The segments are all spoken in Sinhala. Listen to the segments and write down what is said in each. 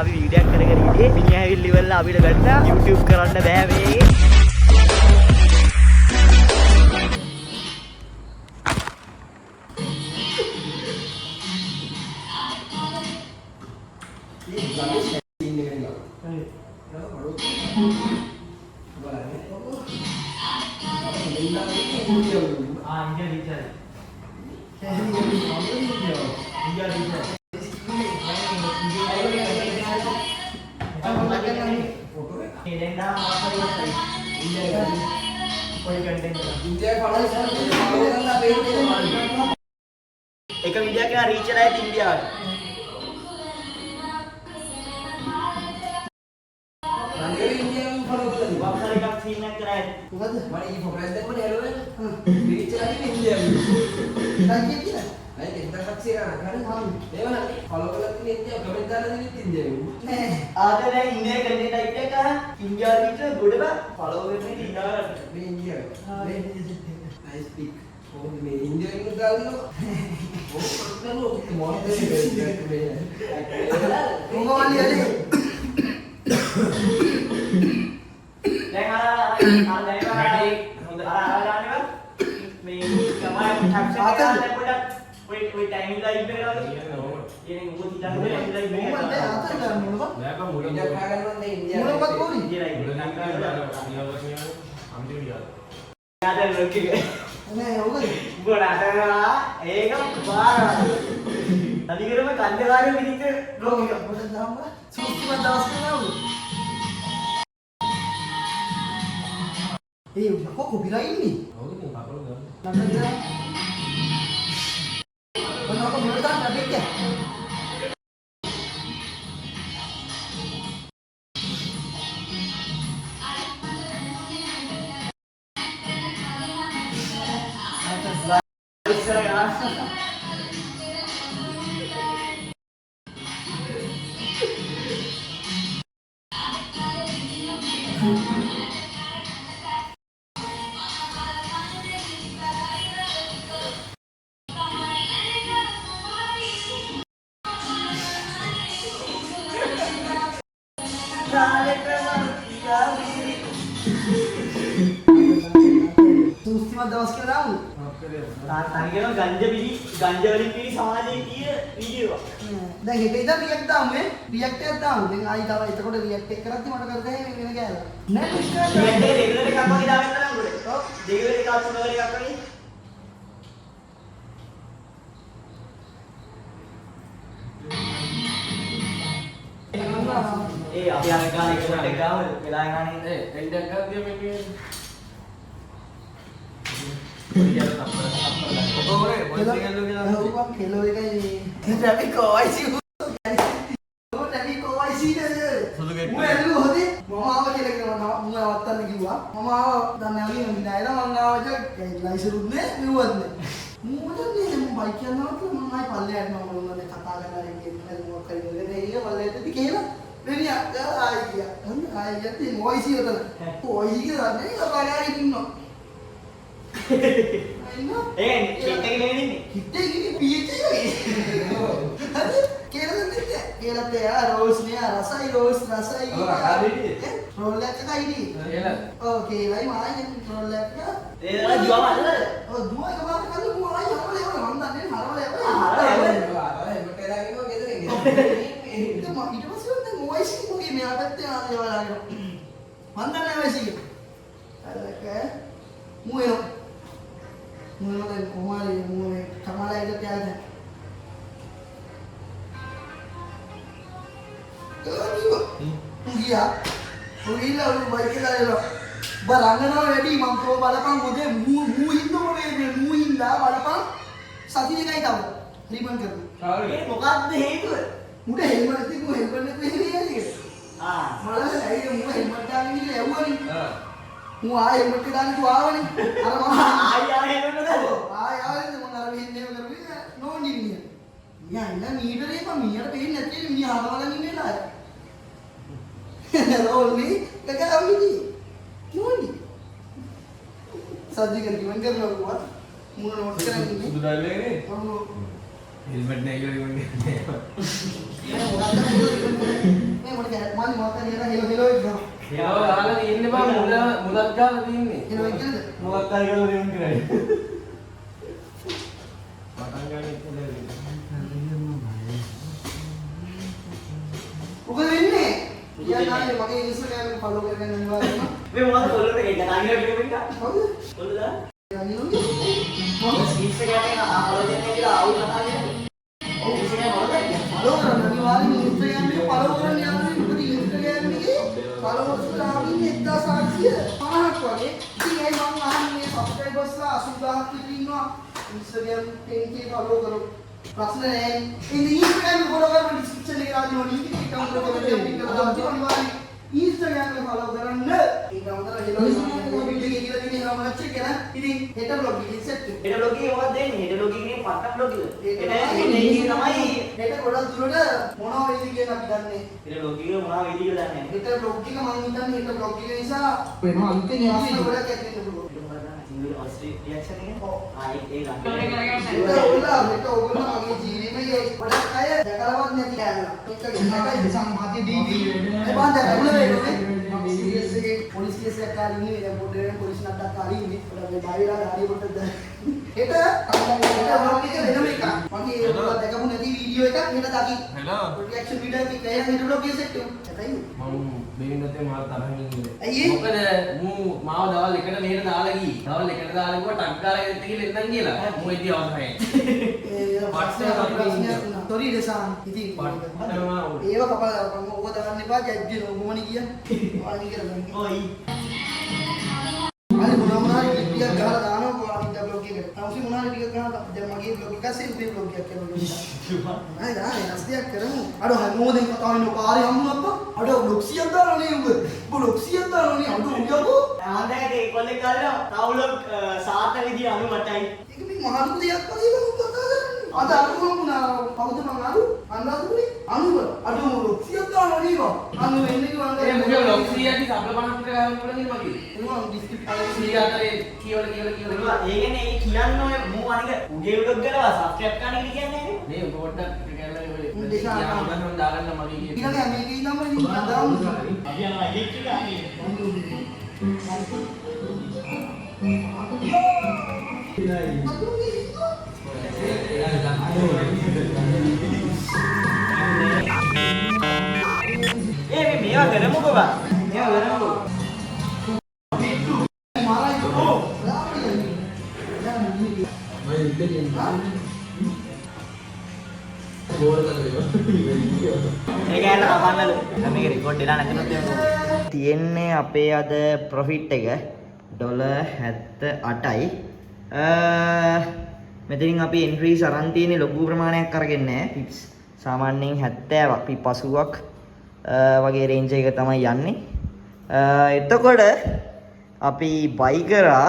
අපි වීඩියෝ එකක් කරගෙන ඉන්නේ මිනිහා ඇවිල්ලි ඉවරලා අපිට ගත්තා YouTube කරන්න බෑ මේ एक वीडियो क्या रीच रहा है India kok copyright ini? Oh, ini enggak perlu kan. Namanya kenapa beneran ada ya? දවස් කියලා දාමු. තනිකරම ගංජා වලින් පිරි සමාජයේ කීය වීඩියෝ. දැන් ඒක ඉතින් රියැක්ට් දාමු නේ. රියැක්ට් එකක් දාමු. දැන් ආයි තව එතකොට රියැක්ට් එක කරද්දි මට කරගහේ වෙන ගෑලා. නෑ රියැක්ට් එක රෙගුලර් එකක් වගේ දාන්න නම් උඩ. ඔව්. රෙගුලර් එකක් තුනවර එකක් වගේ. අපි අර ගානේ එකට එක ගාමු. වෙලා ගානේ එන්ඩ් එකක් ගියා මේකේ. Barangnya ready, mampu balapan mode muhinda balapan satu ni kaya tahu ribbon कर ये मुकाद है तो मुझे हेलमेट थी को हेलमेट ने पहनी है ये हां मला नाही मुझे हेलमेट डालने के लिए हुआ नहीं मु आ हेलमेट के डालने को आवा नहीं अरे मां आ हेलमेट डालो आ यार ये मन अरे हिंदे में कर भी नो नहीं या ना नीड रे पण मीयर पे नते मी हावाला नहीं ला रोल नहीं क्या अभी नहीं नहीं सर्जिकल की मन कर लो हुआ मुझे नोट करेंगे सुधार लेंगे හෙල්මට් නැහැ කියලා ඉන්නේ. මේ මොකද මම මොකක්ද කියලා හෙලෝ එක ගන්න. හෙලෝ ගහලා තියෙන්නේ බා මුලක් ගහලා තියෙන්නේ. හෙලෝ එක කියලාද? මොකක් හරි කරලා දෙන්න කියලා. පටන් ගන්න ඉතින්. මොකද වෙන්නේ? ඊයන් මගේ ඉන්ස්ටාග්‍රෑම් එක ෆලෝ කරගෙන ඉන්නවා. මේ මොකද කොල්ලට ඒක නාගිලා වීඩියෝ එකක්. හවුද? කොල්ලද? යානියෝගේ. මොකද ඉන්ස්ටාග්‍රෑම් එකේ ආවල දෙන්නේ කියලා ආවුල් කතා කරන්නේ. ඔව් ඉන්ස්ටාග්‍රෑම් වල දැක්කා. ෆලෝ කරන්න අනිවාර්යෙන් ඉන්ස්ටාග්‍රෑම් එක ෆලෝ කරන්න යනවා. මොකද ඉන්ස්ටාග්‍රෑම් එකේ ෆලෝවර්ස් ලා ආවින්නේ 1650ක් වගේ. ඉතින් ඒ මම අහන්නේ සබ්ස්ක්‍රයිබර්ස් ලා 80000ක් විතර ඉන්නවා. ඉන්ස්ටාග්‍රෑම් 10k ෆලෝ කරමු. ප්‍රශ්න නැහැ. ඉතින් ඉන්ස්ටාග්‍රෑම් ෆලෝ කරන්න ඩිස්ක්‍රිප්ෂන් එකේ දාන්න ඕනේ. ලින්ක් එක කවුන්ට් කරලා ටික දාන්න අනිවාර්යෙන්. Instagram එක follow කරන්න. ඒක අමතර හෙලෝ වීඩියෝ එකේ කියලා තියෙන හැම මැච් එක ගැන. ඉතින් හෙට බ්ලොග් එකේ සෙට් එක. හෙට බ්ලොග් එකේ මොකක්ද දෙන්නේ? හෙට බ්ලොග් එකේ පට්ටක් බ්ලොග් එක. හෙට තමයි හෙට ගොඩක් දුරට මොනවා වෙයිද කියලා අපි දන්නේ. හෙට බ්ලොග් එකේ මොනවා වෙයිද කියලා දන්නේ නැහැ. හෙට බ්ලොග් එක මම හිතන්නේ හෙට බ්ලොග් එක නිසා වෙනවා අලුතෙන් එනවා ගොඩක් ඇදෙන්න පුළුවන්. සිංගල් රියැක්ෂන් එක. ඔව්. ඒක හෙට ඔයගොල්ලෝ මගේ ජීවිතේ ගොඩක් අය දැකලවත් නැති කෑමලා. ඒක ගන්නයි සම්මාතිය දීවි. ඒ බාන්ද රැගුලර් වෙන්නේ. सीरियस से पुलिस केस එක කාරින්නේ දැන් පොඩ්ඩේ පොලිස් නඩක් කාරින්නේ ඔයාලා මේ බයිලා හරිය පොඩ්ඩක් හෙට වලොග් එක වෙනම එකක් මගේ ඔයාලා දැකපු නැති වීඩියෝ එකක් හෙට දකි හෙලෝ රියැක්ෂන් වීඩියෝ එකක් කියලා හෙට වලොග් එක සෙට් වෙනවා එතයි මම බේින්නතේ මාත් තරහින් ඉන්නේ. ඇයි මොකද මූ මාව දවල් එකට මෙහෙට දාලා ගියේ. දවල් එකට දාලා ගිහුවා ටක් ගාලා ගෙදර ගිහලා එන්නම් කියලා. මූ ඉතින් අවශ්‍යයි. sorry දෙසාන් ඉතින් ඒව කපලා දාපන් ඕක දාන්න එපා ජැජ්ජි නෝගමනි කියන්නේ ආනි කරගන්න ඔයි අනේ මොනවා ටිකක් ගහලා දානවා කොහොමද බ්ලොග් එකට තවසි මොනවා ටිකක් ගහලා දැන් මගේ බ්ලොග් එක සෙල්ෆි බ්ලොග් එකක් කරනවා නෑ නෑ නැස්තියක් කරමු අර හැමෝදෙන් කතා වෙන පාරේ හම්බුනප්පා අර බ්ලොග් 100ක් දානනේ උඹ බ්ලොග් 100ක් දානනේ අඬ උඹයකෝ ආන්දකට ඒ කොල්ලෙක් ගාලා තවුලක් සාත විදිය 98යි ඒක මේ මහලු දෙයක් වගේ මම කතා කරන්නේ අද අරුම වුණා කවුද මං අරු අන්දාතුනේ අනුව අඩු බ්ලොග් 100ක් දානවා නේද අනුව එන්නේ කිව්වන්ද ඒ මුගේ බ්ලොග් 100ක් 50 විතර ගහන්න පුළුවන් නේ මගේ. මොනවා ඩිස්ක්‍රිප්ෂන් 100 අතරේ කියවල ඒ කියන්නේ ඒ කියන්නේ ඔය මූ අනික උගේ ව්ලොග් කරලා සබ්ස්ක්‍රයිබ් කරන්න කියලා කියන්නේ මේ ඔබ පොඩ්ඩක් කියලා ඔය දෙකා යාමෙන් දාගන්න මගේ කියේ. ඊළඟ මේකේ ඉඳන්ම ලින්ක් දාමු අපි යනවා එඩිට් එක අනේ මේ මේවා කරමුකෝ බා මේවා කරමුකෝ මේක ඇන්න කපන්නලු මේක රෙකෝඩ් වෙලා නැතිනොත් තියෙන්නේ අපේ අද ප්‍රොෆිට් එක $78යි මෙතනින් අපි එන්ට්‍රීස් අරන් තියෙන්නේ ලොකු ප්‍රමාණයක් අරගෙන නැහැ පිප්ස් සාමාන්‍යයෙන් 70ක් පිප් 80ක් වගේ රේන්ජ් එක තමයි යන්නේ එතකොට අපි බයි කරා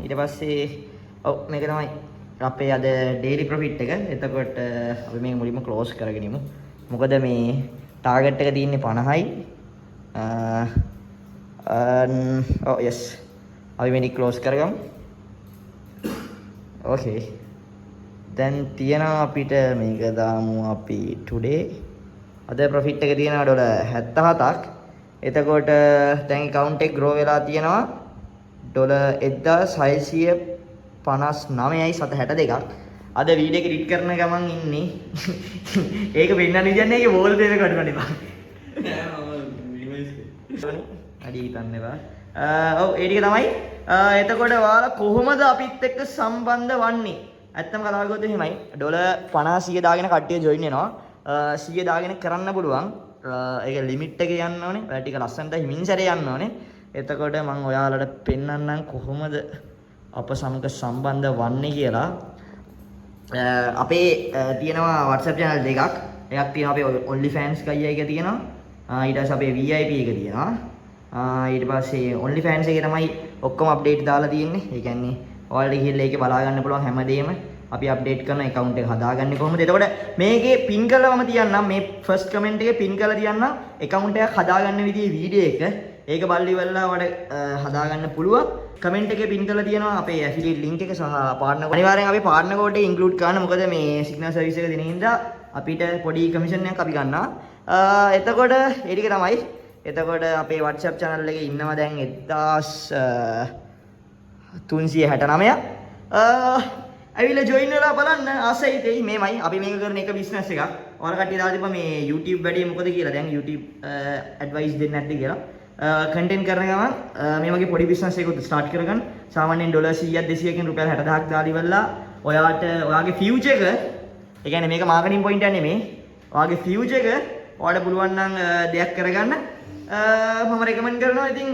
ඊට පස්සේ ඔව් මේක තමයි අපේ අද ඩේලි ප්‍රොෆිට් එක. එතකොට අපි මේක මුලින්ම ක්ලෝස් කරගෙන ඉමු. මොකද මේ ටාගට් එක තියෙන්නේ 50යි. ඔව් yes. අපි මේක ක්ලෝස් කරගමු. ඕකේ. දැන් තියෙනවා අපිට මේක දාමු අපි today. අද ප්‍රොෆිට් එක තියෙනවා $77ක්. එතකොට දැන් account එක grow වෙලා තියෙනවා $1659.62ක්. අද වීඩියෝ එක එඩිට් කරන ගමන් ඉන්නේ. ඒක වෙන්නන්න විදියන්නේ ඒකේ වෝල් පේපර් කඩන්න එපා. නෑ මම රිවයිස් කරා. අඩි හිතන්න එපා. ඔව් ඒ ටික තමයි. එතකොට ඔයාලා කොහොමද අපිත් එක්ක සම්බන්ධ වන්නේ? ඇත්තම කතා කරගත්තොත් එහෙමයි. $50 දාගෙන කට්ටිය ජොයින් වෙනවා. 100 දාගෙන කරන්න පුළුවන්. ඒක ලිමිට් එකේ යන්න ඕනේ. ඔය ටික ලස්සනට හිමින් සැරේ යන්න ඕනේ. එතකොට මම ඔයාලට පෙන්නන්නම් කොහොමද අප සමග සම්බන්ධ වන්නේ කියලා. අපේ තියෙනවා WhatsApp channel දෙකක්. එකක් තියෙනවා අපේ OnlyFans ගයියා එක තියෙනවා. ඊට පස්සේ අපේ VIP එක තියෙනවා. ඊට පස්සේ OnlyFans එකේ තමයි ඔක්කොම අප්ඩේට් දාලා තියෙන්නේ. ඒ කියන්නේ ඔයාලට ගිහිල්ලා ඒකේ බලා ගන්න පුළුවන් හැමදේම. අපි අප්ඩේට් කරන account එක හදාගන්නේ කොහොමද? එතකොට මේකේ පින් කරලා මම තියන්නම් මේ first comment එකේ පින් කරලා තියන්නම් account එකක් හදාගන්න විදිහේ වීඩියෝ එක. ඒක බලලි වෙලා ඔයාලට හදාගන්න පුළුවන්. කමෙන්ට් එකේ පින් කරලා තියෙනවා අපේ ඇෆිලියේට් ලින්ක් එක සහ පාර්ට්නර් කෝඩ්. අනිවාර්යෙන් අපි පාර්ට්නර් කෝඩ් එක ඉන්ක්ලූඩ් කරන්න. මොකද මේ සිග්නල් සර්විස් එක දෙන හින්දා අපිට පොඩි කමිෂන් එකක් අපි ගන්නවා. එතකොට ඒ ටික තමයි. එතකොට අපේ WhatsApp channel එකේ ඉන්නවා දැන් 1369. ඇවිල්ලා join වෙලා බලන්න ආසයි තෙයි මේමයි අපි මේක කරන එක බිස්නස් එකක්. ඔයාලා කට්ටිය දාලා තිබ්බා මේ YouTube වැඩේ මොකද කියලා. දැන් YouTube advice දෙන්නේ නැද්ද කියලා. content කරන ගමන් මේ වගේ පොඩි බිස්නස් එකක් ස්ටාර්ට් කරගන්න. සාමාන්‍යයෙන් $100 200කින් රුපියල් 60000ක් දාලා ඉවරලා ඔයාට ඔයාගේ future එක ඒ කියන්නේ මේක මාකටිං පොයින්ට් එකක් නෙමෙයි. ඔයාගේ future එක ඔයාලට පුළුවන් නම් දෙයක් කරගන්න මම රෙකමන්ඩ් කරනවා. ඉතින්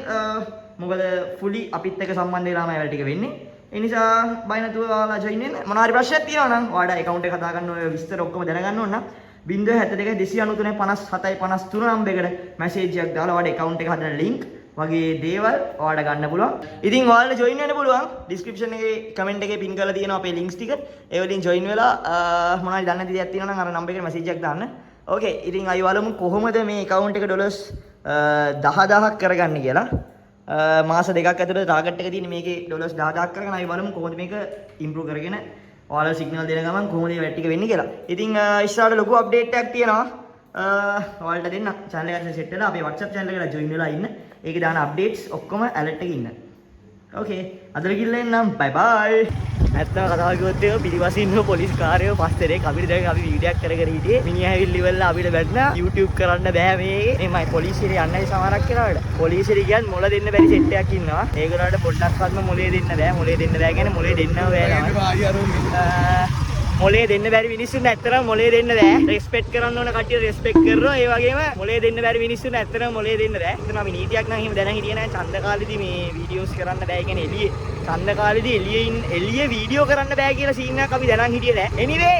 මොකද fully අපිත් එක්ක සම්බන්ධ වෙලාම ඒවල ටික වෙන්නේ. ඒ නිසා බය නැතුව ඔයාලා join වෙන්න. මොනවා හරි ප්‍රශ්නයක් තියෙනවා නම් ඔයාලා account එක හදාගන්න ඔය විස්තර ඔක්කොම දැනගන්න ඕන නම් 072 293 57 53 නම්බරයකට message එකක් දාලා ඔයාලගේ account එක හදන link වගේ දේවල් ඔයාලට ගන්න පුළුවන්. ඉතින් ඔයාලට join වෙන්න පුළුවන්. description එකේ comment එකේ pin කරලා තියෙනවා අපේ links ටික. ඒ වලින් join වෙලා මොනවා හරි දන්න දෙයක් තියෙනවා නම් අර number එකට message එකක් දාන්න. Okay. ඉතින් අය බලමු කොහොමද මේ account එක $10000ක් කරගන්න කියලා. මාස දෙකක් ඇතුළත ටාගට් එක තියෙන මේකේ $10000ක් කරගෙන අපි බලමු කොහොමද මේක ඉම්ප්‍රූව් කරගෙන ඔයාලා සිග්නල් දෙන ගමන් කොහොමද මේ වැඩ ටික වෙන්නේ කියලා. ඉතින් ඉස්සරහට ලොකු අප්ඩේට් එකක් තියෙනවා. ඔයාලට දෙන්න channel එක සෙට් වෙලා අපේ WhatsApp channel එකට join වෙලා ඉන්න. ඒකේ දාන updates ඔක්කොම alert එකේ ඉන්න. Okay. අදට ගිහිල්ලා එන්නම්. bye bye. නැත්තම් කතාව කිව්වොත් ඒක පිටිපස්සින් ඉන්න පොලිස් කාර්යෝ පස්තරේ අපිට දැන් අපි වීඩියෝ එකක් කරගෙන හිටියේ. මිනිහා ඇවිල්ලි ඉවරලා අපිට බැන්නා YouTube කරන්න බෑ මේකේ. මේ පොලිසියට යන්නයි සමහරක් වෙලාවට. පොලිසියට කියන්නේ මොළ දෙන්න බැරි සෙට් එකක් ඉන්නවා. ඒගොල්ලන්ට පොඩ්ඩක්වත්ම මොලේ දෙන්න බෑ. මොලේ දෙන්න බෑ කියන්නේ මොලේ දෙන්නව බෑ නම. මොලේ දෙන්න බැරි මිනිස්සුන්ට ඇත්තටම මොලේ දෙන්න බෑ. රෙස්පෙක්ට් කරන්න ඕන කට්ටිය රෙස්පෙක්ට් කරනවා. ඒ වගේම මොලේ දෙන්න බැරි මිනිස්සුන්ට ඇත්තටම මොලේ දෙන්න බෑ. එතන අපි නීතියක් නම් එහෙම දැනන් හිටියේ නෑ. ඡන්ද කාලෙදි මේ වීඩියෝස් කරන්න බෑ කියන්නේ එළියේ. ඡන්ද කාලෙදි එළියේ වීඩියෝ කරන්න බෑ කියලා සීන් එකක් අපි දැනන් හිටියේ නෑ. anyway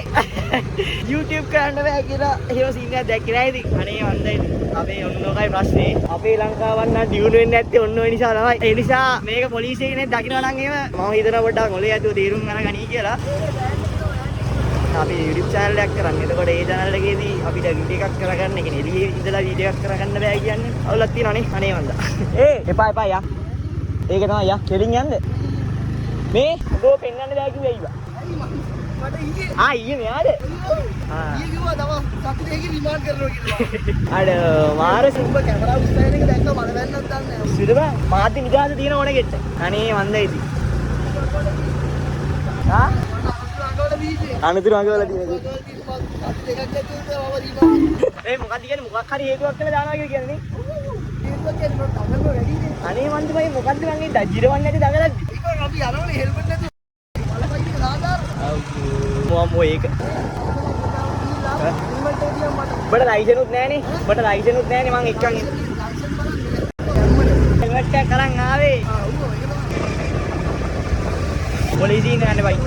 YouTube කරන්න බෑ කියලා එහෙම සීන් එකක් දැක්කේ නෑ ඉතින්. අනේ වන්දයි. අපේ ඔන්නෝකයි ප්‍රශ්නේ. අපේ ලංකාවන් නම් ඩියුණු වෙන්නේ නැත්තේ ඔන්න ඔය නිසා තමයි. ඒ නිසා මේක පොලිසිය කෙනෙක් දකිනවා නම් එහෙම මම හිතනවා පොඩ්ඩක් මොලේ ඇතුව තීරුම් අරගනී කියලා. අපි YouTube channel එකක් කරන්නේ. එතකොට ඒ channel එකේදී අපිට වීඩියෝ එකක් කරගන්න, ඒ කියන්නේ එළියේ ඉඳලා වීඩියෝ එකක් කරගන්න බෑ කියන්නේ. අවුලක් තියෙනවනේ. අනේ මන්ද. එපා යා. ඒක තමයි යා. කෙලින් යන්න. මේ ඔබව පෙන්වන්න බෑ කිව්වේ අයියා. මට ඊයේ ඊයේ මෙයාද? ඊයේ කිව්වා තව සති දෙකකින් රිමාන්ඩ් කරනවා කියලා. අර මාර උඹ කැමරා උස්සගෙන එක දැක්ක මම වැන්නත් දන්නේ නැහැ. සිරබ මාත් නිදාස තියෙන ඕන ගෙට. අනේ මන්දයි ඉතින්. අනතුරු අඟවල තියෙනවා. ඒ මොකක්ද කියන්නේ මොකක් හරි හේතුවක් කියලා දානවා කියලා කියන්නේ. අනේ මන්ද මයි මොකද්ද මං ඒ ජිරවන්නේ නැති දඟලද්දි. ඒක අපි යනවනේ හෙල්මට් නැතුව. බලපයින් එක දාදාර. මොම්මෝ ඒක. බඩ ලයිසන් උත් නැහනේ. බඩ ලයිසන් උත් නැහනේ මං එක්කන්. හෙල්මට් එක කරන් ආවේ. පොලිසියෙන් යන්නේ බයි.